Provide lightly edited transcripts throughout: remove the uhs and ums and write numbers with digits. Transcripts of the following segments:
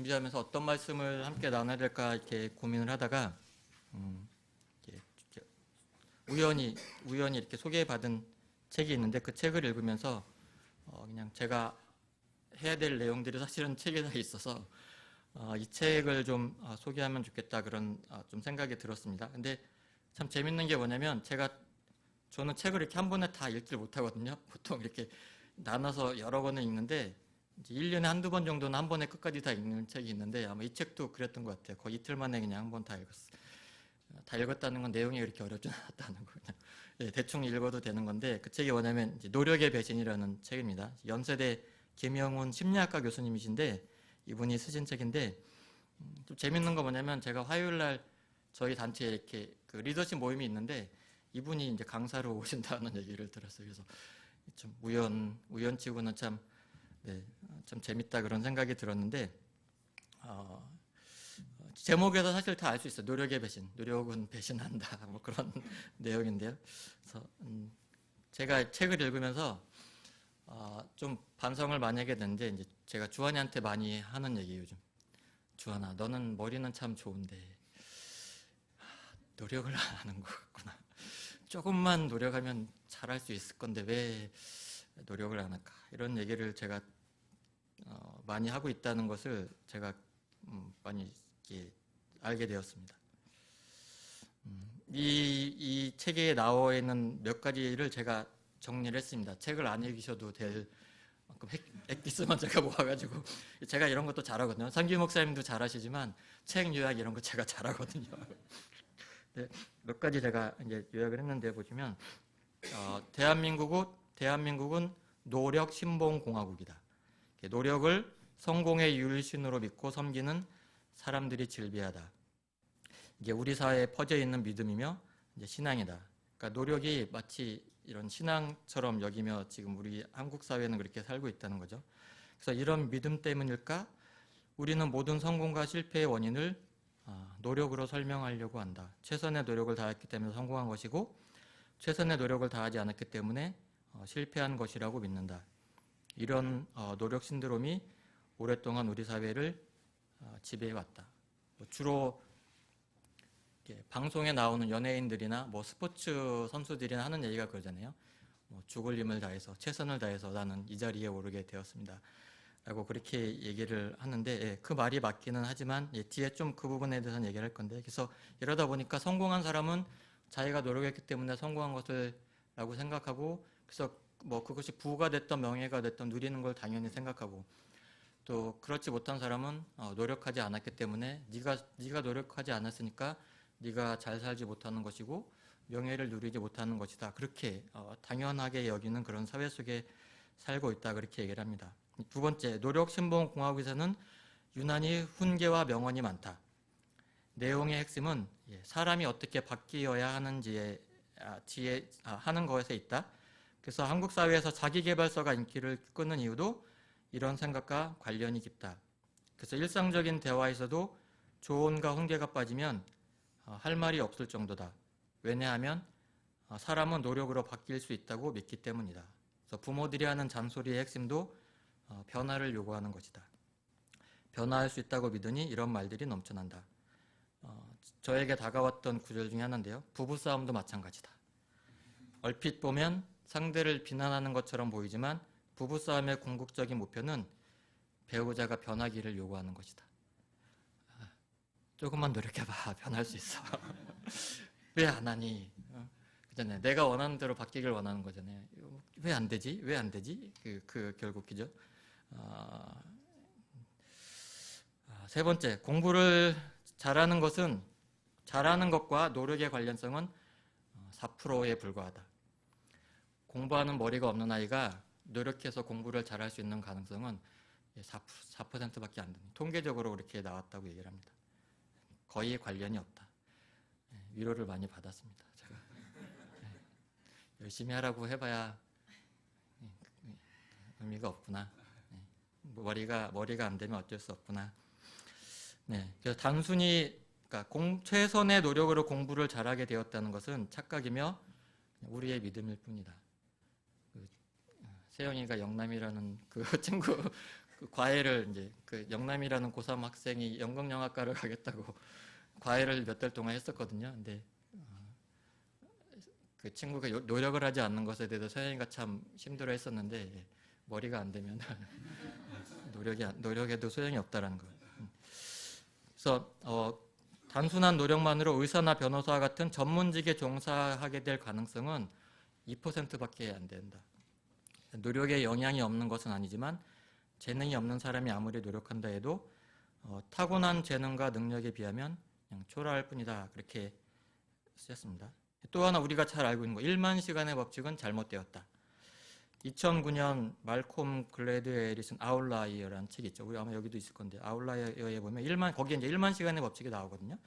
준비하면서 어떤 말씀을 함께 나눠야 될까 이렇게 고민을 하다가 이렇게 우연히 이렇게 소개받은 책이 있는데 그 책을 읽으면서 그냥 제가 해야 될 내용들이 사실은 책에 다 있어서 이 책을 좀 소개하면 좋겠다 그런 좀 생각이 들었습니다. 근데 참 재밌는 게 뭐냐면 저는 책을 이렇게 한 번에 다 읽질 못하거든요. 보통 이렇게 나눠서 여러 권을 읽는데 이제 1년에 한두 번 정도는 한 번에 끝까지 다 읽는 책이 있는데 아마 이 책도 그랬던 것 같아요. 거의 이틀 만에 그냥 한 번 다 읽었어요. 다 읽었다는 건 내용이 그렇게 어렵진 않았다는 거 그냥 대충 읽어도 되는 건데 그 책이 뭐냐면 이제 노력의 배신이라는 책입니다. 연세대 김영훈 심리학과 교수님이신데 이분이 쓰신 책인데 좀 재밌는 거 뭐냐면 제가 화요일 날 저희 단체에 이렇게 그 리더십 모임이 있는데 이분이 이제 강사로 오신다는 얘기를 들었어요. 그래서 좀 우연치고는 참 재밌다 그런 생각이 들었는데 제목에서 사실 다 알 수 있어요. 노력의 배신, 노력은 배신한다 뭐 그런 내용인데요. 그래서 제가 책을 읽으면서 좀 반성을 많이 하게 됐는데 이제 제가 주한이한테 많이 하는 얘기예요. 요즘 주한아, 너는 머리는 참 좋은데 노력을 안 하는 것 같구나. 조금만 노력하면 잘할 수 있을 건데 왜 노력을 안 할까? 이런 얘기를 제가 많이 하고 있다는 것을 제가 많이 알게 되었습니다. 이 책에 나와 있는 몇 가지를 제가 정리를 했습니다. 책을 안 읽으셔도 될 만큼 엑기스만 제가 모아가지고 제가 이런 것도 잘하거든요. 상규 목사님도 잘하시지만 책 요약 이런 거 제가 잘하거든요. 네, 몇 가지 제가 이제 요약을 했는데 보시면 대한민국은 노력 신봉 공화국이다. 노력을 성공의 유일신으로 믿고 섬기는 사람들이 질비하다. 이게 우리 사회에 퍼져 있는 믿음이며 이제 신앙이다. 그러니까 노력이 마치 이런 신앙처럼 여기며 지금 우리 한국 사회는 그렇게 살고 있다는 거죠. 그래서 이런 믿음 때문일까? 우리는 모든 성공과 실패의 원인을 노력으로 설명하려고 한다. 최선의 노력을 다했기 때문에 성공한 것이고 최선의 노력을 다하지 않았기 때문에 실패한 것이라고 믿는다. 이런 노력 신드롬이 오랫동안 우리 사회를 지배해왔다. 주로 방송에 나오는 연예인들이나 뭐 스포츠 선수들이나 하는 얘기가 그러잖아요. 죽을 힘을 다해서 최선을 다해서 나는 이 자리에 오르게 되었습니다. 라고 그렇게 얘기를 하는데 그 말이 맞기는 하지만 뒤에 좀 그 부분에 대해서는 얘기를 할 건데 그래서 이러다 보니까 성공한 사람은 자기가 노력했기 때문에 성공한 것을 라고 생각하고 그래서 뭐 그것이 부가 됐던 명예가 됐던 누리는 걸 당연히 생각하고 또 그렇지 못한 사람은 노력하지 않았기 때문에 네가 노력하지 않았으니까 네가 잘 살지 못하는 것이고 명예를 누리지 못하는 것이다. 그렇게 당연하게 여기는 그런 사회 속에 살고 있다. 그렇게 얘기를 합니다. 두 번째, 노력 신봉 공화국에서는 유난히 훈계와 명언이 많다. 내용의 핵심은 사람이 어떻게 바뀌어야 하는지에 하는 것에 있다. 그래서 한국 사회에서 자기계발서가 인기를 끄는 이유도 이런 생각과 관련이 깊다. 그래서 일상적인 대화에서도 조언과 훈계가 빠지면 할 말이 없을 정도다. 왜냐하면 사람은 노력으로 바뀔 수 있다고 믿기 때문이다. 그래서 부모들이 하는 잔소리의 핵심도 변화를 요구하는 것이다. 변화할 수 있다고 믿으니 이런 말들이 넘쳐난다. 저에게 다가왔던 구절 중에 하나인데요. 부부싸움도 마찬가지다. 얼핏 보면 상대를 비난하는 것처럼 보이지만 부부싸움의 궁극적인 목표는 배우자가 변하기를 요구하는 것이다. 조금만 노력해봐. 변할 수 있어. 왜 안 하니? 그잖아요. 내가 원하는 대로 바뀌길 원하는 거잖아요. 왜 안 되지? 왜 안 되지? 그 결국이죠. 세 번째, 공부를 잘하는 것과 노력의 관련성은 4%에 불과하다. 공부하는 머리가 없는 아이가 노력해서 공부를 잘할 수 있는 가능성은 4%밖에 안 됩니다. 통계적으로 그렇게 나왔다고 얘기를 합니다. 거의 관련이 없다. 위로를 많이 받았습니다. 제가 열심히 하라고 해봐야 의미가 없구나. 머리가 안 되면 어쩔 수 없구나. 그래서 단순히 그러니까 최선의 노력으로 공부를 잘하게 되었다는 것은 착각이며 우리의 믿음일 뿐이다. 세영이가 영남이라는 그 친구 그 과외를 이제 그 영남이라는 고3 학생이 연극영화과를 가겠다고 과외를 몇 달 동안 했었거든요. 근데 그 친구가 노력을 하지 않는 것에 대해서 서영이가 참 힘들어했었는데 머리가 안 되면 노력해도 소용이 없다라는 거. 그래서 단순한 노력만으로 의사나 변호사 같은 전문직에 종사하게 될 가능성은 2%밖에 안 된다. 노력에 영향이 없는 것은 아니지만 재능이 없는 사람이 아무리 노력한다 해도 타고난 재능과 능력에 비하면 그냥 초라할 뿐이다. 그렇게 쓰였습니다. 또 하나 우리가 잘 알고 있는 거 1만 시간의 법칙은 잘못되었다. 2009년 말콤 글래드웰이 쓴 아웃라이어라는 책이 있죠. 우리 아마 여기도 있을 건데 아웃라이어에 보면 거기에 이제 1만 시간의 법칙이 나오거든요.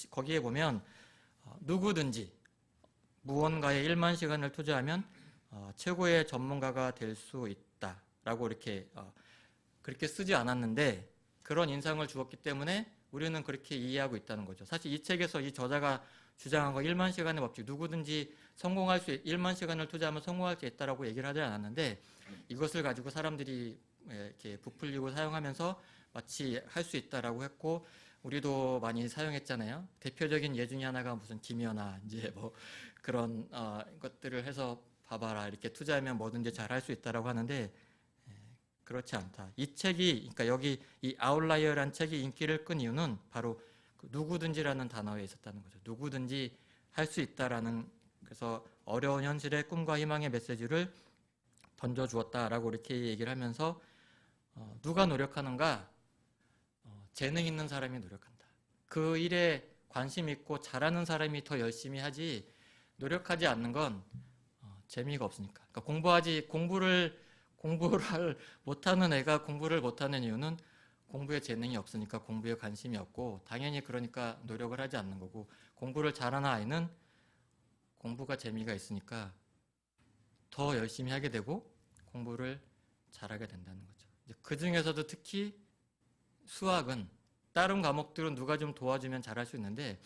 거기에 보면 누구든지 무언가에 1만 시간을 투자하면 최고의 전문가가 될 수 있다라고 이렇게 그렇게 쓰지 않았는데 그런 인상을 주었기 때문에 우리는 그렇게 이해하고 있다는 거죠. 사실 이 책에서 이 저자가 주장한 거 1만 시간의 법칙, 누구든지 1만 시간을 투자하면 성공할 수 있다라고 얘기를 하지 않았는데 이것을 가지고 사람들이 이렇게 부풀리고 사용하면서 마치 할 수 있다라고 했고 우리도 많이 사용했잖아요. 대표적인 예 중에 하나가 무슨 김연아 이제 뭐 그런 것들을 해서 봐봐라 이렇게 투자하면 뭐든지 잘 할 수 있다라고 하는데 그렇지 않다. 이 책이 그러니까 여기 이 아웃라이어라는 책이 인기를 끈 이유는 바로 그 누구든지라는 단어에 있었다는 거죠. 누구든지 할 수 있다라는 그래서 어려운 현실의 꿈과 희망의 메시지를 던져주었다라고 이렇게 얘기를 하면서 누가 노력하는가? 재능 있는 사람이 노력한다. 그 일에 관심 있고 잘하는 사람이 더 열심히 하지 노력하지 않는 건 재미가 없으니까. 그러니까 공부를 못하는 애가 공부를 못하는 이유는 공부에 재능이 없으니까 공부에 관심이 없고 당연히 그러니까 노력을 하지 않는 거고 공부를 잘하는 아이는 공부가 재미가 있으니까 더 열심히 하게 되고 공부를 잘하게 된다는 거죠. 그 중에서도 특히 수학은 다른 과목들은 누가 좀 도와주면 잘할 수 있는데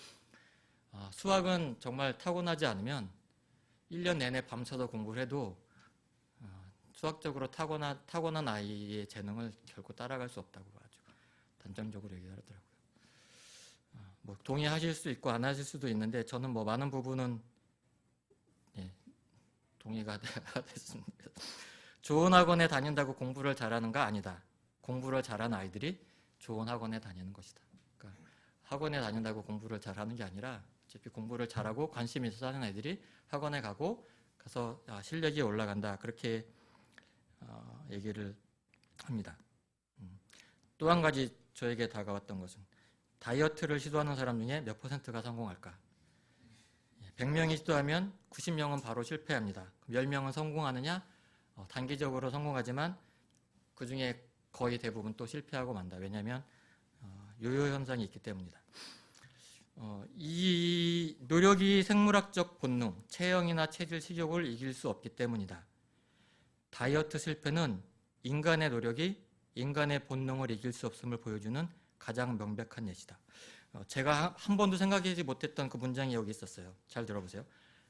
수학은 정말 타고나지 않으면 1년 내내 밤새서 공부를 해도 수학적으로 타고난 아이의 재능을 결코 따라갈 수 없다고 아주 단정적으로 얘기하더라고요. 뭐 동의하실 수 있고 안 하실 수도 있는데 저는 뭐 많은 부분은 동의가 됐습니다. 좋은 학원에 다닌다고 공부를 잘하는가? 아니다. 공부를 잘하는 아이들이 좋은 학원에 다니는 것이다. 그러니까 학원에 다닌다고 공부를 잘하는 게 아니라 어차피 공부를 잘하고 관심 있어서 하는 아이들이 학원에 가서 실력이 올라간다. 그렇게 얘기를 합니다. 또 한 가지 저에게 다가왔던 것은 다이어트를 시도하는 사람 중에 몇 %가 성공할까? 100명이 시도하면 90명은 바로 실패합니다. 10명은 성공하느냐? 단기적으로 성공하지만 그 중에 거의 대부분 또 실패하고 만다. 왜냐하면 요요 현상이 있기 때문이다. 이 노력이 생물학적 본능, 체형이나 체질, 식욕을 이길 수 없기 때문이다. 다이어트 실패는 인간의 노력이 인간의 본능을 이길 수 없음을 보여주는 가장 명백한 예시다. 제가 한 번도 생각하지 못했던 그 문장이 여기 있었어요. 잘 들어보세요.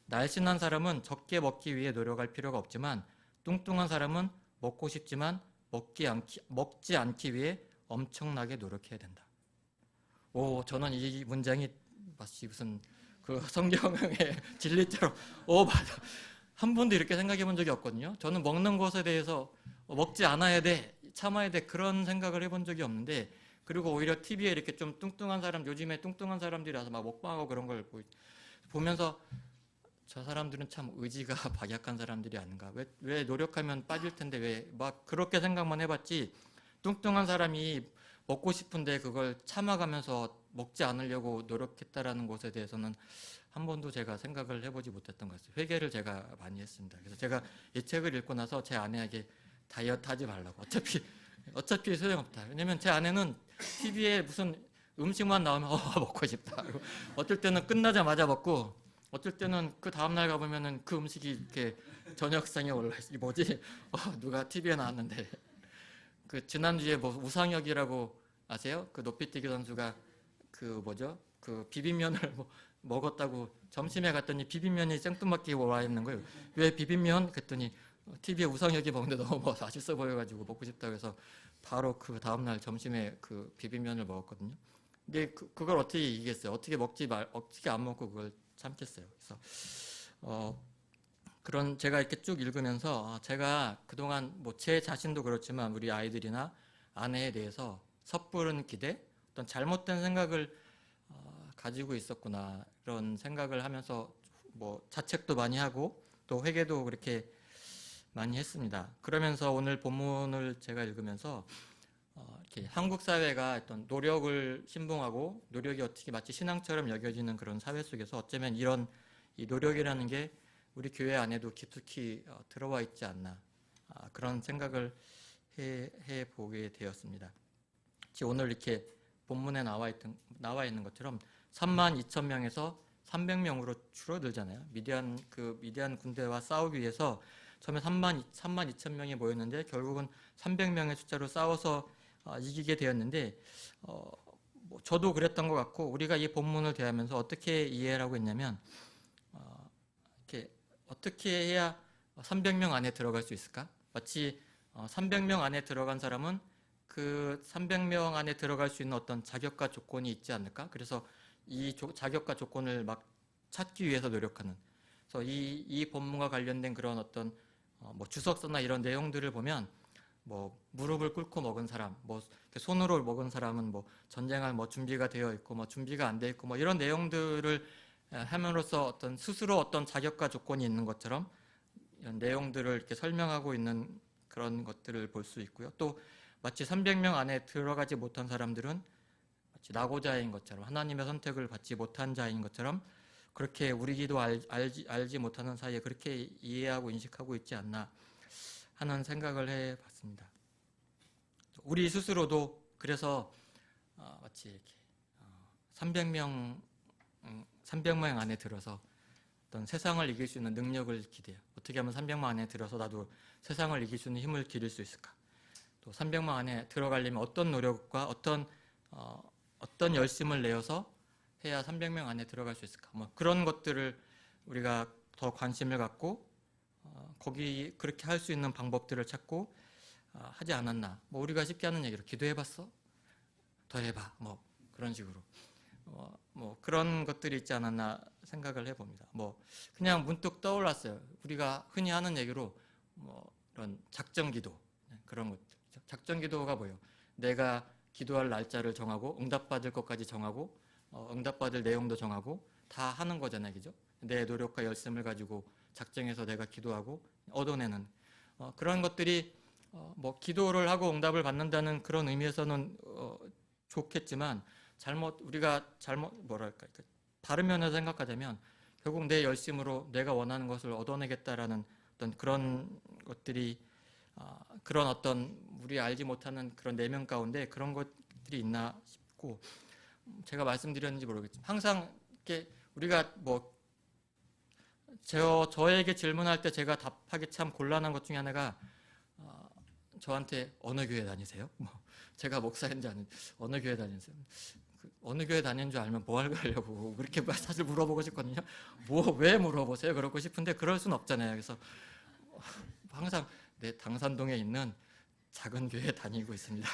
날씬한 사람은 적게 먹기 위해 노력할 필요가 없지만 뚱뚱한 사람은 먹고 싶지만 먹지 않기 위해 엄청나게 노력해야 된다. 저는 이 문장이 마치 무슨 그 성경의 진리처럼 맞아. 한 번도 이렇게 생각해 본 적이 없거든요. 저는 먹는 것에 대해서 먹지 않아야 돼, 참아야 돼 그런 생각을 해본 적이 없는데 그리고 오히려 TV에 이렇게 좀 뚱뚱한 사람 요즘에 뚱뚱한 사람들이 와서 막 먹방하고 그런 걸 보면서 저 사람들은 참 의지가 박약한 사람들이 아닌가. 왜 노력하면 빠질 텐데 왜 막 그렇게 생각만 해봤지 뚱뚱한 사람이 먹고 싶은데 그걸 참아가면서 먹지 않으려고 노력했다라는 것에 대해서는 한 번도 제가 생각을 해보지 못했던 것 같아요. 회개를 제가 많이 했습니다. 그래서 제가 이 책을 읽고 나서 제 아내에게 다이어트 하지 말라고. 어차피 소용없다. 왜냐면 제 아내는 TV에 무슨 음식만 나오면 먹고 싶다. 어떨 때는 끝나자마자 먹고 어떨 때는 그 다음날 가보면은 그 음식이 이렇게 저녁상에 올라있어. 뭐지? 누가 TV에 나왔는데 그 지난주에 뭐 우상혁이라고 아세요? 그 높이뛰기 선수가 그 비빔면을 먹었다고 점심에 갔더니 비빔면이 생뚱맞게 와 있는 거예요. 왜 비빔면? 그랬더니 TV에 우상혁이 먹는데 너무 뭐 맛있어 보여가지고 먹고 싶다고 해서 바로 그 다음날 점심에 그 비빔면을 먹었거든요. 근데 그걸 어떻게 이기겠어요? 어떻게 안 먹고 그걸 참겠어요? 그래서 그런 제가 이렇게 쭉 읽으면서 제가 그동안 뭐 제 자신도 그렇지만 우리 아이들이나 아내에 대해서 섣부른 기대, 어떤 잘못된 생각을 가지고 있었구나 이런 생각을 하면서 뭐 자책도 많이 하고 또 회개도 그렇게 많이 했습니다. 그러면서 오늘 본문을 제가 읽으면서 이렇게 한국 사회가 어떤 노력을 신봉하고 노력이 어떻게 마치 신앙처럼 여겨지는 그런 사회 속에서 어쩌면 이런 이 노력이라는 게 우리 교회 안에도 깊숙이 들어와 있지 않나 그런 생각을 해 보게 되었습니다. 오늘 이렇게 본문에 나와 있는 것처럼 3만 2천 명에서 300명으로 줄어들잖아요. 미디안 군대와 싸우기 위해서 처음에 3만 2천 명이 모였는데 결국은 300명의 숫자로 싸워서 이기게 되었는데 뭐 저도 그랬던 것 같고 우리가 이 본문을 대하면서 어떻게 이해를 하고 있냐면 이렇게 어떻게 해야 300명 안에 들어갈 수 있을까? 마치 300명 안에 들어간 사람은 그 300명 안에 들어갈 수 있는 어떤 자격과 조건이 있지 않을까? 그래서 이 자격과 조건을 막 찾기 위해서 노력하는. 그래서 이 본문과 관련된 그런 어떤 뭐 주석서나 이런 내용들을 보면 뭐 무릎을 꿇고 먹은 사람, 뭐 손으로 먹은 사람은 뭐 전쟁할 뭐 준비가 되어 있고 뭐 준비가 안 돼 있고 뭐 이런 내용들을 함으로써 어떤 스스로 어떤 자격과 조건이 있는 것처럼 이런 내용들을 이렇게 설명하고 있는 그런 것들을 볼 수 있고요. 또 마치 300명 안에 들어가지 못한 사람들은 마치 낙오자인 것처럼 하나님의 선택을 받지 못한 자인 것처럼 그렇게 우리 기도 알지 못하는 사이에 그렇게 이해하고 인식하고 있지 않나 하는 생각을 해봤습니다. 우리 스스로도 그래서 마치 이렇게 300명 안에 들어서 어떤 세상을 이길 수 있는 능력을 기대요. 어떻게 하면 300명 안에 들어서 나도 세상을 이길 수 있는 힘을 기를 수 있을까? 또 300명 안에 들어가려면 어떤 노력과 어떤 열심을 내어서 해야 300명 안에 들어갈 수 있을까? 뭐 그런 것들을 우리가 더 관심을 갖고 거기 그렇게 할 수 있는 방법들을 찾고 하지 않았나? 뭐 우리가 쉽게 하는 얘기로 기도해봤어? 더 해봐. 뭐 그런 식으로 뭐 그런 것들이 있지 않았나 생각을 해봅니다. 뭐 그냥 문득 떠올랐어요. 우리가 흔히 하는 얘기로 뭐 이런 작정기도 그런 것들. 작정기도가 뭐예요? 내가 기도할 날짜를 정하고 응답받을 것까지 정하고 응답받을 내용도 정하고 다 하는 거잖아요, 그죠? 내 노력과 열심을 가지고 작정해서 내가 기도하고 얻어내는 그런 것들이 뭐 기도를 하고 응답을 받는다는 그런 의미에서는 좋겠지만 우리가 뭐랄까 다른 면에서 생각하자면 결국 내 열심으로 내가 원하는 것을 얻어내겠다라는 어떤 그런 것들이 그런 어떤 우리 알지 못하는 그런 내면 가운데 그런 것들이 있나 싶고 제가 말씀드렸는지 모르겠지만 항상 이렇게 우리가 뭐 저에게 질문할 때 제가 답하기 참 곤란한 것 중에 하나가 저한테 어느 교회 다니세요? 뭐 제가 목사인지 아닌 어느 교회 다니세요? 어느 교회 다니는 줄 알면 뭐 하려고 그렇게 사실 물어보고 싶거든요. 왜 물어보세요? 그러고 싶은데 그럴 순 없잖아요. 그래서 항상 당산동에 있는 작은 교회 다니고 있습니다.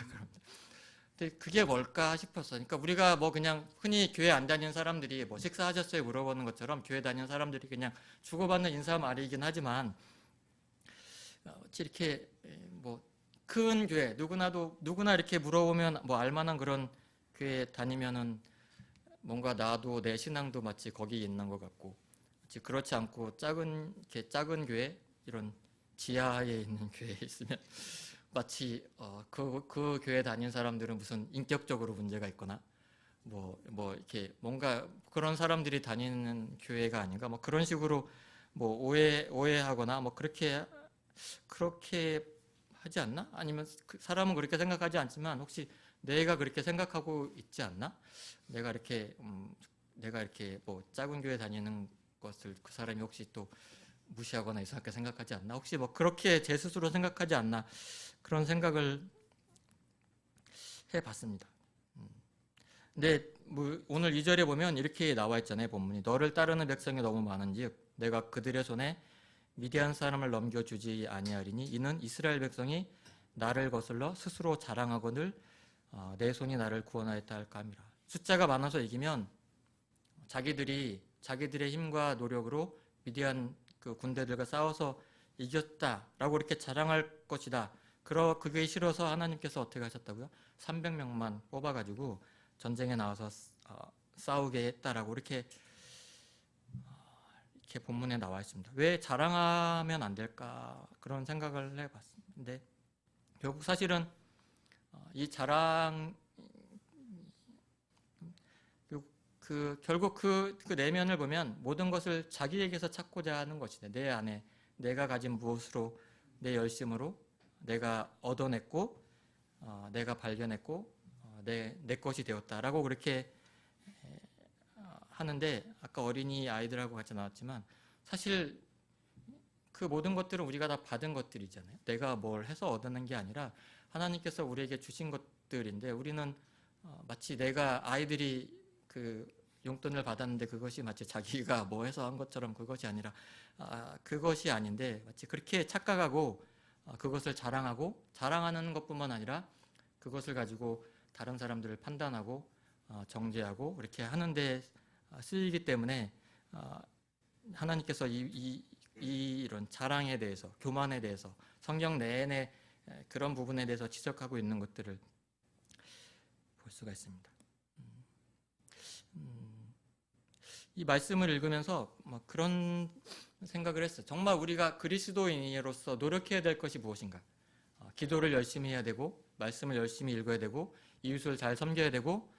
근데 그게 뭘까 싶었어요. 그러니까 우리가 뭐 그냥 흔히 교회 안 다니는 사람들이 뭐 식사하셨어요? 물어보는 것처럼 교회 다니는 사람들이 그냥 주고받는 인사말이긴 하지만 이렇게 뭐 큰 교회 누구나 이렇게 물어보면 뭐 알만한 그런 교회 다니면은 뭔가 나도 내 신앙도 마치 거기 있는 것 같고 그렇지 않고 작은 교회 이런 지하에 있는 교회에 있으면 마치 그 교회 다니는 사람들은 무슨 인격적으로 문제가 있거나 뭐 이렇게 뭔가 그런 사람들이 다니는 교회가 아닌가 뭐 그런 식으로 뭐 오해하거나 뭐 그렇게 하지 않나? 아니면 그 사람은 그렇게 생각하지 않지만 혹시 내가 그렇게 생각하고 있지 않나? 내가 이렇게 뭐 작은 교회 다니는 것을 그 사람이 혹시 또 무시하거나 이상하게 생각하지 않나? 혹시 뭐 그렇게 제 스스로 생각하지 않나? 그런 생각을 해봤습니다. 근데 뭐 오늘 2절에 보면 이렇게 나와 있잖아요. 본문이 너를 따르는 백성이 너무 많은즉 내가 그들의 손에 미디안 사람을 넘겨주지 아니하리니 이는 이스라엘 백성이 나를 거슬러 스스로 자랑하거늘 내 손이 나를 구원하였다 할까 함이라. 숫자가 많아서 이기면 자기들의 힘과 노력으로 미디안 그 군대들과 싸워서 이겼다라고 이렇게 자랑할 것이다. 그게 싫어서 하나님께서 어떻게 하셨다고요? 300명만 뽑아가지고 전쟁에 나와서 싸우게 했다라고 이렇게 본문에 나와 있습니다. 왜 자랑하면 안 될까 그런 생각을 해봤습니다. 근데 결국 사실은 이 자랑 결국 그 내면을 보면 모든 것을 자기에게서 찾고자 하는 것이다. 내 안에 내가 가진 무엇으로 내 열심으로 내가 얻어냈고 내가 발견했고 내 것이 되었다라고 그렇게 하는데 아까 어린이 아이들하고 같이 나왔지만 사실 그 모든 것들은 우리가 다 받은 것들이잖아요. 내가 뭘 해서 얻어낸 게 아니라 하나님께서 우리에게 주신 것들인데 우리는 마치 아이들이 그 용돈을 받았는데 그것이 마치 자기가 뭐 해서 한 것처럼 그것이 아니라 그것이 아닌데 마치 그렇게 착각하고 그것을 자랑하는 것뿐만 아니라 그것을 가지고 다른 사람들을 판단하고 정죄하고 이렇게 하는데 쓰이기 때문에 하나님께서 이런 자랑에 대해서 교만에 대해서 성경 내내 그런 부분에 대해서 지적하고 있는 것들을 볼 수가 있습니다. 이 말씀을 읽으면서 그런 생각을 했어요. 정말 우리가 그리스도인으로서 노력해야 될 것이 무엇인가? 기도를 열심히 해야 되고 말씀을 열심히 읽어야 되고 이웃을 잘 섬겨야 되고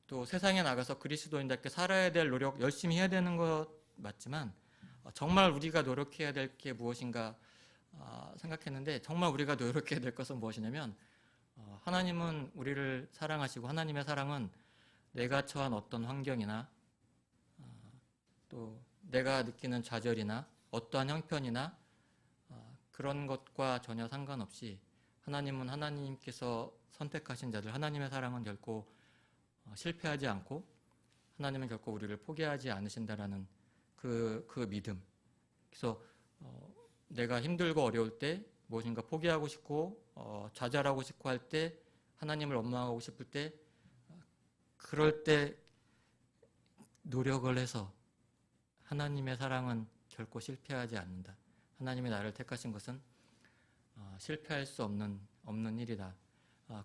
또 세상에 나가서 그리스도인답게 살아야 될 노력 열심히 해야 되는 것 맞지만 정말 우리가 노력해야 될 게 무엇인가 생각했는데 정말 우리가 노력해야 될 것은 무엇이냐면 하나님은 우리를 사랑하시고 하나님의 사랑은 내가 처한 어떤 환경이나 또 내가 느끼는 좌절이나 어떠한 형편이나 그런 것과 전혀 상관없이 하나님은 하나님께서 선택하신 자들 하나님의 사랑은 결코 실패하지 않고 하나님은 결코 우리를 포기하지 않으신다라는 그 믿음. 그래서 내가 힘들고 어려울 때 무엇인가 포기하고 싶고 좌절하고 싶고 할 때 하나님을 원망하고 싶을 때 그럴 때 노력을 해서 하나님의 사랑은 결코 실패하지 않는다. 하나님이 나를 택하신 것은 실패할 수 없는 일이다.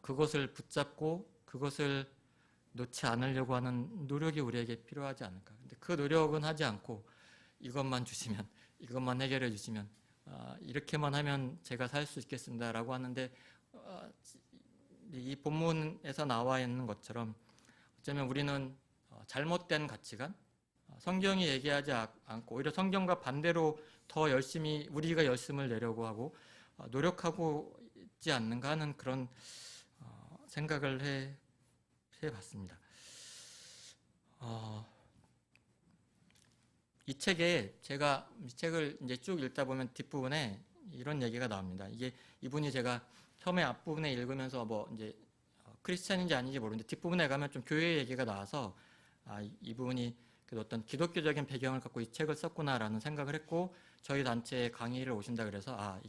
그것을 붙잡고 그것을 놓지 않으려고 하는 노력이 우리에게 필요하지 않을까. 근데 그 노력은 하지 않고 이것만 주시면 이것만 해결해 주시면 이렇게만 하면 제가 살 수 있겠습니다라고 하는데 이 본문에서 나와 있는 것처럼 어쩌면 우리는 잘못된 가치관, 성경이 얘기하지 않고 오히려 성경과 반대로 더 열심히 우리가 열심을 내려고 하고 노력하고 있지 않는가 하는 그런 생각을 해봤습니다. 이 책을 이제 쭉 읽다 보면 뒷부분에 이런 얘기가 나옵니다. 이분이 제가 처음에 앞부분에 읽으면서 이제 크리스찬인지 아닌지 모르는데 뒷부분에 가면 좀 교회 얘기가 나와서 이분이 어떤 기독교적인 배경을 갖고 이 책을 썼구나라는 생각을 했고 저희 단체에 강의를 오신다 그래서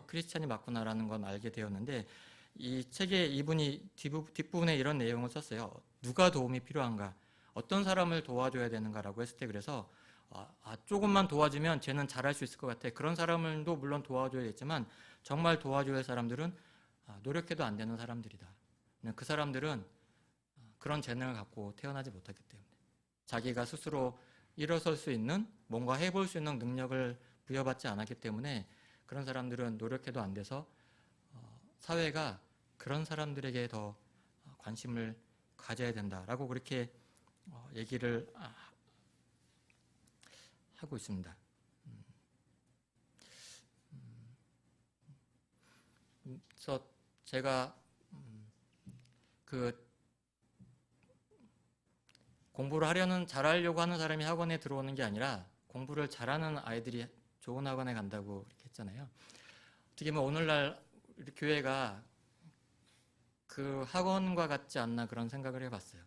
크리스찬이 맞구나라는 건 알게 되었는데 이 책에 이분이 뒷부분에 이런 내용을 썼어요. 누가 도움이 필요한가? 어떤 사람을 도와줘야 되는가라고 했을 때 그래서 조금만 도와주면 쟤는 잘할 수 있을 것 같아. 그런 사람을도 물론 도와줘야겠지만 정말 도와줘야 할 사람들은 노력해도 안 되는 사람들이다. 그 사람들은 그런 재능을 갖고 태어나지 못하기 때문에 자기가 스스로 일어설 수 있는 뭔가 해볼 수 있는 능력을 부여받지 않았기 때문에 그런 사람들은 노력해도 안 돼서 사회가 그런 사람들에게 더 관심을 가져야 된다라고 그렇게 얘기를 하고 있습니다. 그래서 제가 공부를 잘하려고 하는 사람이 학원에 들어오는 게 아니라 공부를 잘하는 아이들이 좋은 학원에 간다고 이렇게 했잖아요. 어떻게 보면 오늘날 우리 교회가 그 학원과 같지 않나 그런 생각을 해봤어요.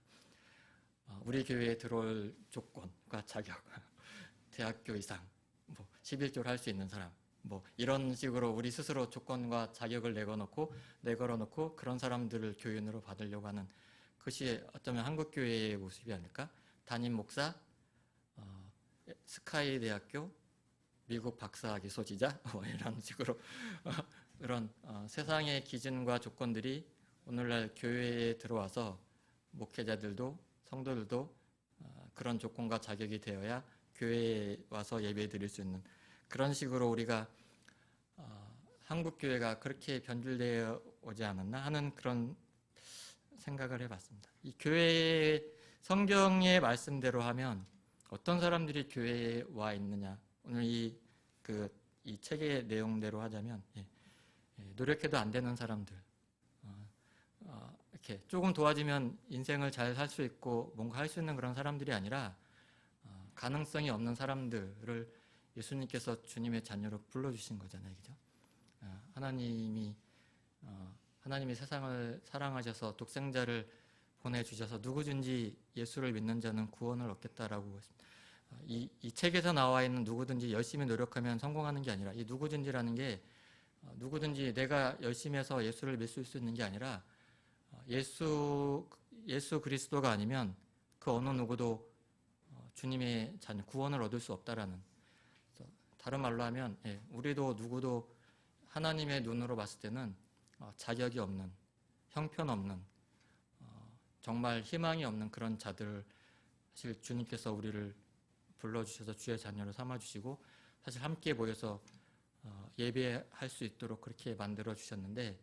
우리 교회에 들어올 조건과 자격 대학교 이상, 뭐 11조를 할 수 있는 사람, 뭐 이런 식으로 우리 스스로 조건과 자격을 내걸어놓고 그런 사람들을 교인으로 받으려고 하는 그것이 어쩌면 한국교회의 모습이 아닐까? 담임 목사, 스카이 대학교, 미국 박사학위 소지자, 뭐 이런 식으로 그런 세상의 기준과 조건들이 오늘날 교회에 들어와서 목회자들도 성도들도 그런 조건과 자격이 되어야 교회에 와서 예배 드릴 수 있는 그런 식으로 우리가 한국 교회가 그렇게 변질되어 오지 않았나 하는 그런 생각을 해봤습니다. 이 교회의 성경의 말씀대로 하면 어떤 사람들이 교회에 와 있느냐, 오늘 이 책의 내용대로 하자면 노력해도 안 되는 사람들, 이렇게 조금 도와주면 인생을 잘 살 수 있고 뭔가 할 수 있는 그런 사람들이 아니라 가능성이 없는 사람들을 예수님께서 주님의 자녀로 불러주신 거잖아요, 그죠? 하나님이 세상을 사랑하셔서 독생자를 보내주셔서 누구든지 예수를 믿는 자는 구원을 얻겠다라고 했습니다. 이 책에서 나와 있는 누구든지 열심히 노력하면 성공하는 게 아니라 이 누구든지라는 게 누구든지 내가 열심히 해서 예수를 믿을 수 있는 게 아니라 예수 그리스도가 아니면 그 어느 누구도 주님의 자녀 구원을 얻을 수 없다라는, 다른 말로 하면 우리도 누구도 하나님의 눈으로 봤을 때는 자격이 없는, 형편없는, 정말 희망이 없는 그런 자들을 사실 주님께서 우리를 불러주셔서 주의 자녀로 삼아주시고 사실 함께 모여서 예배할 수 있도록 그렇게 만들어 주셨는데,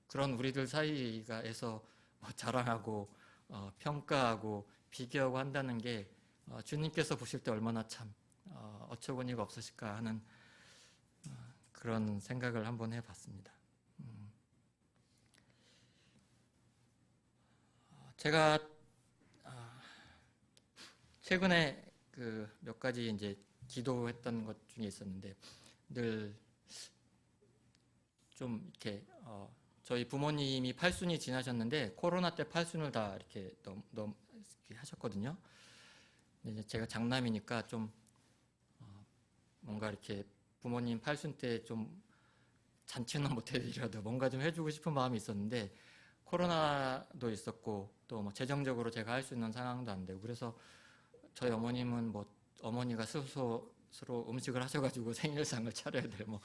그런 우리들 사이에서 자랑하고 평가하고 비교하고 한다는 게 주님께서 보실 때 얼마나 참 어처구니가 없으실까 하는 그런 생각을 한번 해봤습니다. 제가 최근에 몇 가지 이제 기도했던 것 중에 있었는데, 늘 좀 이렇게 저희 부모님이 팔순이 지나셨는데 코로나 때 팔순을 다 이렇게 하셨거든요. 근데 제가 장남이니까 좀 뭔가 이렇게 부모님 팔순 때 좀 잔치는 못해드리라도 뭔가 좀 해주고 싶은 마음이 있었는데 코로나도 있었고 또 뭐 재정적으로 제가 할 수 있는 상황도 안 되고, 그래서 저희 어머님은 뭐 어머니가 스스로 음식을 하셔가지고 생일상을 차려야 돼 뭐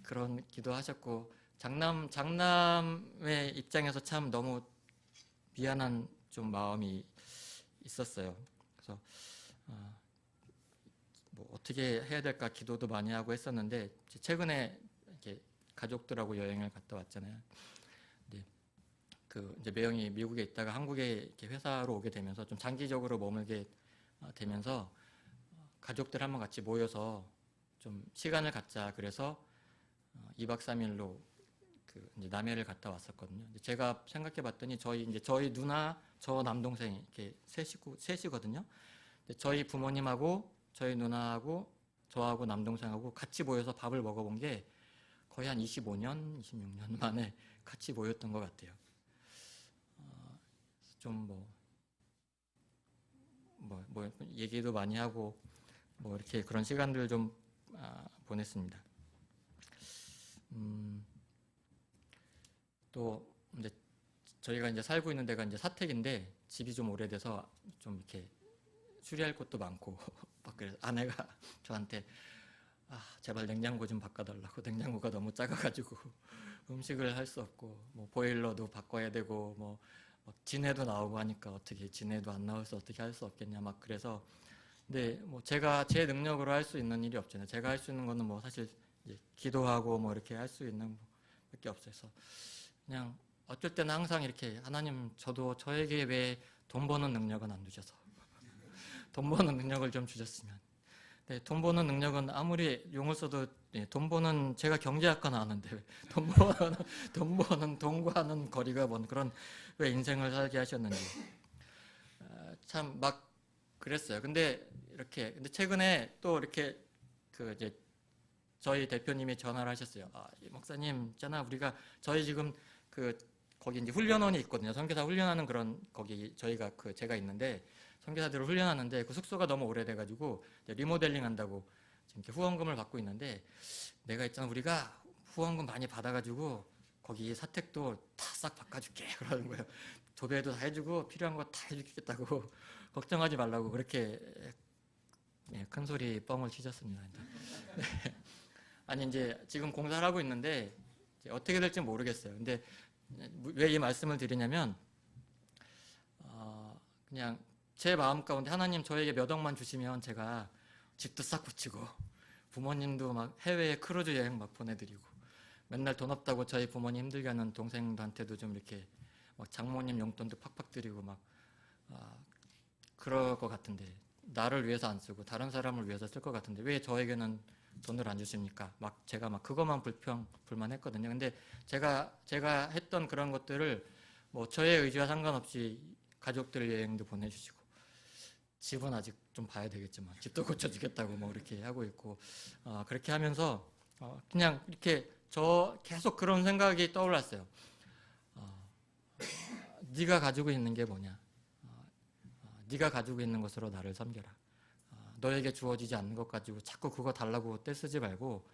그런 기도하셨고, 장남의 입장에서 참 너무 미안한 좀 마음이 있었어요. 그래서 뭐 어떻게 해야 될까 기도도 많이 하고 했었는데, 최근에 이렇게 가족들하고 여행을 갔다 왔잖아요. 근데 이제 매형이 미국에 있다가 한국에 이렇게 회사로 오게 되면서 좀 장기적으로 머물게 되면서 가족들 한번 같이 모여서 좀 시간을 갖자 그래서 2박 3일로 이제 남해를 갔다 왔었거든요. 제가 생각해 봤더니 저희 누나, 저 남동생 이렇게 셋이거든요. 저희 부모님하고 저희 누나하고 저하고 남동생하고 같이 모여서 밥을 먹어본 게 거의 한 25년, 26년 만에 같이 모였던 것 같아요. 좀 얘기도 많이 하고 뭐 이렇게 그런 시간들을 좀 보냈습니다. 또 이제 저희가 이제 살고 있는 데가 이제 사택인데 집이 좀 오래돼서 좀 이렇게 수리할 것도 많고 막 그래서 아내가 저한테 제발 냉장고 좀 바꿔달라고, 냉장고가 너무 작아가지고 음식을 할 수 없고 뭐 보일러도 바꿔야 되고 뭐 진해도 나오고 하니까 어떻게 진해도 안 나와서 어떻게 할 수 없겠냐 막 그래서, 근데 뭐 제가 제 능력으로 할 수 있는 일이 없잖아요. 제가 할 수 있는 거는 뭐 사실 이제 기도하고 뭐 이렇게 할 수 있는 밖에 없어서 그냥 어쩔 때는 항상 이렇게 하나님 저에게 왜 돈 버는 능력은 안 주셔서 돈 버는 능력을 좀 주셨으면. 네, 돈 버는 능력은 아무리 용을 써도 돈 버는, 제가 경제학과 나왔는데 돈과는 거리가 먼 그런 왜 인생을 살게 하셨는지 참 막 그랬어요. 근데 최근에 또 이렇게 이제 저희 대표님이 전화를 하셨어요. 목사님 있잖아, 우리가 저희 지금 거기 이제 훈련원이 있거든요. 선교사 훈련하는 그런 거기 저희가 제가 있는데 선교사들을 훈련하는데 그 숙소가 너무 오래돼가지고 리모델링 한다고 지금 이렇게 후원금을 받고 있는데 내가 있잖아 우리가 후원금 많이 받아가지고 거기 사택도 다 싹 바꿔줄게 그러는 거예요. 도배도 다 해주고 필요한 거 다 해주겠다고 걱정하지 말라고 그렇게 큰 소리 뻥을 치셨습니다. 아니 이제 지금 공사를 하고 있는데 이제 어떻게 될지 모르겠어요. 근데 왜 이 말씀을 드리냐면 그냥 제 마음 가운데 하나님 저에게 몇 억만 주시면 제가 집도 싹 붙이고 부모님도 막 해외에 크루즈 여행 막 보내드리고 맨날 돈 없다고 저희 부모님 힘들게 하는 동생들한테도 좀 이렇게 막 장모님 용돈도 팍팍 드리고 막 그럴 것 같은데 나를 위해서 안 쓰고 다른 사람을 위해서 쓸 것 같은데 왜 저에게는 돈을 안 주십니까? 막 제가 막 그것만 불만했거든요. 근데 제가 했던 그런 것들을 뭐 저의 의지와 상관없이 가족들 여행도 보내주시고 집은 아직 좀 봐야 되겠지만 집도 고쳐주겠다고 뭐 이렇게 하고 있고 그렇게 하면서 그냥 이렇게 저 계속 그런 생각이 떠올랐어요. 네가 가지고 있는 게 뭐냐? 네가 가지고 있는 것으로 나를 섬겨라. 너에게 주어지지 않는 것 가지고 자꾸 그거 달라고 떼쓰지 말고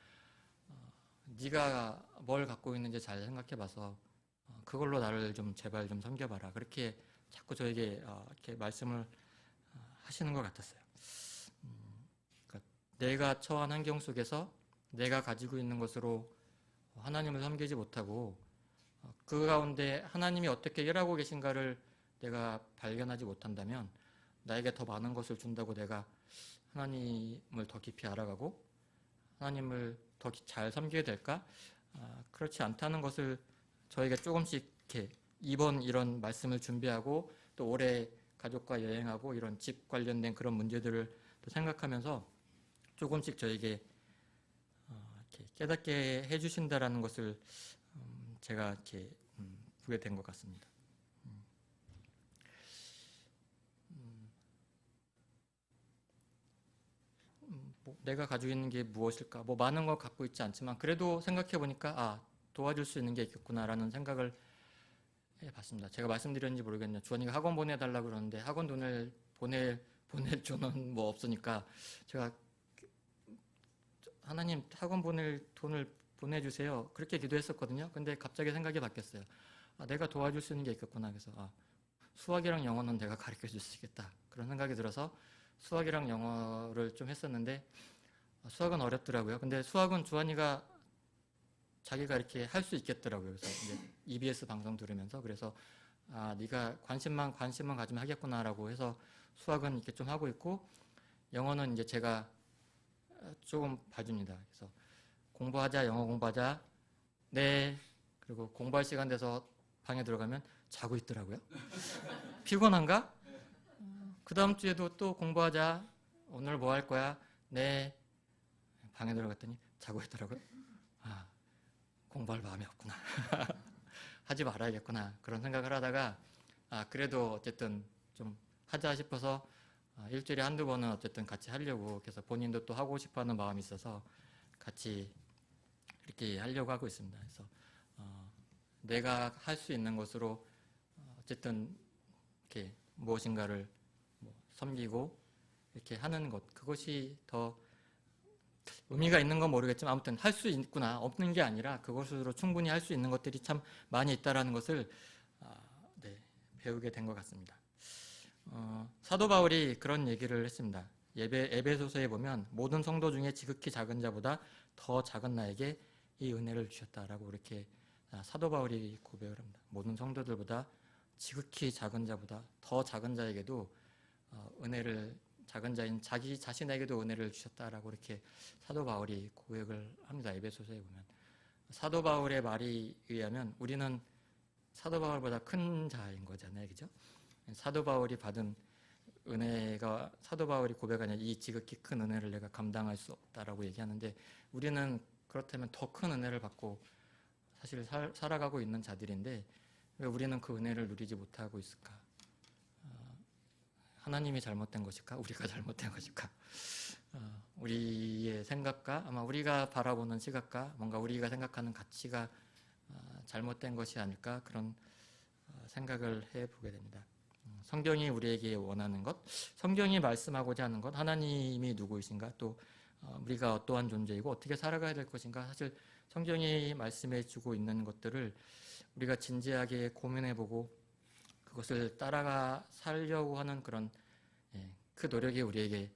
네가 뭘 갖고 있는지 잘 생각해봐서 그걸로 나를 좀 제발 좀 섬겨봐라. 그렇게 자꾸 저에게 이렇게 말씀을 하시는 것 같았어요. 그러니까 내가 처한 환경 속에서 내가 가지고 있는 것으로 하나님을 섬기지 못하고 그 가운데 하나님이 어떻게 일하고 계신가를 내가 발견하지 못한다면 나에게 더 많은 것을 준다고 내가 하나님을 더 깊이 알아가고 하나님을 더 잘 섬기게 될까? 그렇지 않다는 것을 저에게 조금씩 이렇게 이번 이런 말씀을 준비하고 또 올해 가족과 여행하고 이런 집 관련된 그런 문제들을 또 생각하면서 조금씩 저에게 이렇게 깨닫게 해주신다라는 것을 제가 이렇게 보게 된 것 같습니다. 뭐 내가 가지고 있는 게 무엇일까? 뭐 많은 걸 갖고 있지 않지만 그래도 생각해 보니까 도와줄 수 있는 게 있겠구나라는 생각을 해봤습니다. 제가 말씀드렸는지 모르겠네요. 주원이가 학원 보내달라고 그러는데 학원 돈을 보낼 돈은 뭐 없으니까 제가 하나님 학원 보낼 돈을 보내주세요. 그렇게 기도했었거든요. 근데 갑자기 생각이 바뀌었어요. 내가 도와줄 수 있는 게 있겠구나. 그래서 수학이랑 영어는 내가 가르쳐 줄 수 있겠다. 그런 생각이 들어서 수학이랑 영어를 좀 했었는데 수학은 어렵더라고요. 근데 수학은 주한이가 자기가 이렇게 할 수 있겠더라고요. 그래서 이제 EBS 방송 들으면서 그래서 네가 관심만 가지면 하겠구나라고 해서 수학은 이렇게 좀 하고 있고 영어는 이제 제가 조금 봐줍니다. 그래서 공부하자, 영어 공부하자. 네. 그리고 공부할 시간 돼서 방에 들어가면 자고 있더라고요. 피곤한가? 그 다음 주에도 또 공부하자. 오늘 뭐 할 거야? 네. 방에 들어갔더니 자고 있더라고요. 공부할 마음이 없구나. 하지 말아야겠구나. 그런 생각을 하다가 그래도 어쨌든 좀 하자 싶어서 일주일에 한두 번은 어쨌든 같이 하려고 그래서 본인도 또 하고 싶어하는 마음이 있어서 같이 이렇게 하려고 하고 있습니다. 그래서 내가 할 수 있는 것으로 어쨌든 이렇게 무엇인가를 섬기고 이렇게 하는 것 그것이 더 의미가 있는 건 모르겠지만 아무튼 할 수 있구나 없는 게 아니라 그것으로 충분히 할 수 있는 것들이 참 많이 있다라는 것을 배우게 된 것 같습니다. 사도 바울이 그런 얘기를 했습니다. 에베소서에 보면 모든 성도 중에 지극히 작은 자보다 더 작은 나에게 이 은혜를 주셨다라고 이렇게 사도 바울이 고백을 합니다. 모든 성도들보다 지극히 작은 자보다 더 작은 자에게도 은혜를 작은 자인 자기 자신에게도 은혜를 주셨다라고 이렇게 사도 바울이 고백을 합니다. 에베소서에 보면 사도 바울의 말에 의하면 우리는 사도 바울보다 큰 자인 거잖아요, 그죠? 사도 바울이 받은 은혜가 사도 바울이 고백하는 이 지극히 큰 은혜를 내가 감당할 수 없다라고 얘기하는데 우리는 그렇다면 더 큰 은혜를 받고 사실 살아가고 있는 자들인데 왜 우리는 그 은혜를 누리지 못하고 있을까? 하나님이 잘못된 것일까? 우리가 잘못된 것일까? 우리의 생각과 아마 우리가 바라보는 시각과 뭔가 우리가 생각하는 가치가 잘못된 것이 아닐까? 그런 생각을 해보게 됩니다. 성경이 우리에게 원하는 것, 성경이 말씀하고자 하는 것, 하나님이 누구이신가, 또 우리가 어떠한 존재이고 어떻게 살아가야 될 것인가, 사실 성경이 말씀해 주고 있는 것들을 우리가 진지하게 고민해보고 그것을 따라가 살려고 하는 그런 그 노력이 우리에게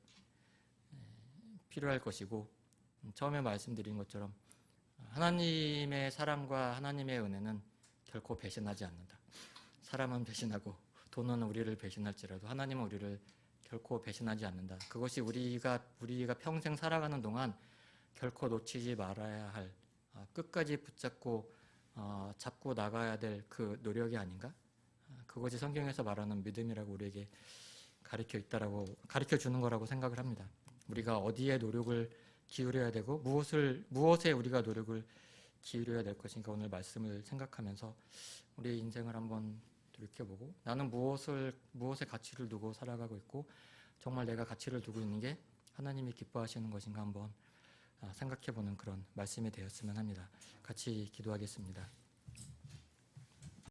필요할 것이고, 처음에 말씀드린 것처럼 하나님의 사랑과 하나님의 은혜는 결코 배신하지 않는다. 사람은 배신하고 돈은 우리를 배신할지라도 하나님은 우리를 결코 배신하지 않는다. 그것이 우리가 평생 살아가는 동안 결코 놓치지 말아야 할, 끝까지 붙잡고 잡고 나가야 될 그 노력이 아닌가? 그것이 성경에서 말하는 믿음이라고 우리에게 가르쳐 주는 거라고 생각을 합니다. 우리가 어디에 노력을 기울여야 되고 무엇에 우리가 노력을 기울여야 될 것인가, 오늘 말씀을 생각하면서 우리의 인생을 한번 돌이켜보고, 나는 무엇에 가치를 두고 살아가고 있고 정말 내가 가치를 두고 있는 게 하나님이 기뻐하시는 것인가 한번 생각해보는 그런 말씀이 되었으면 합니다. 같이 기도하겠습니다.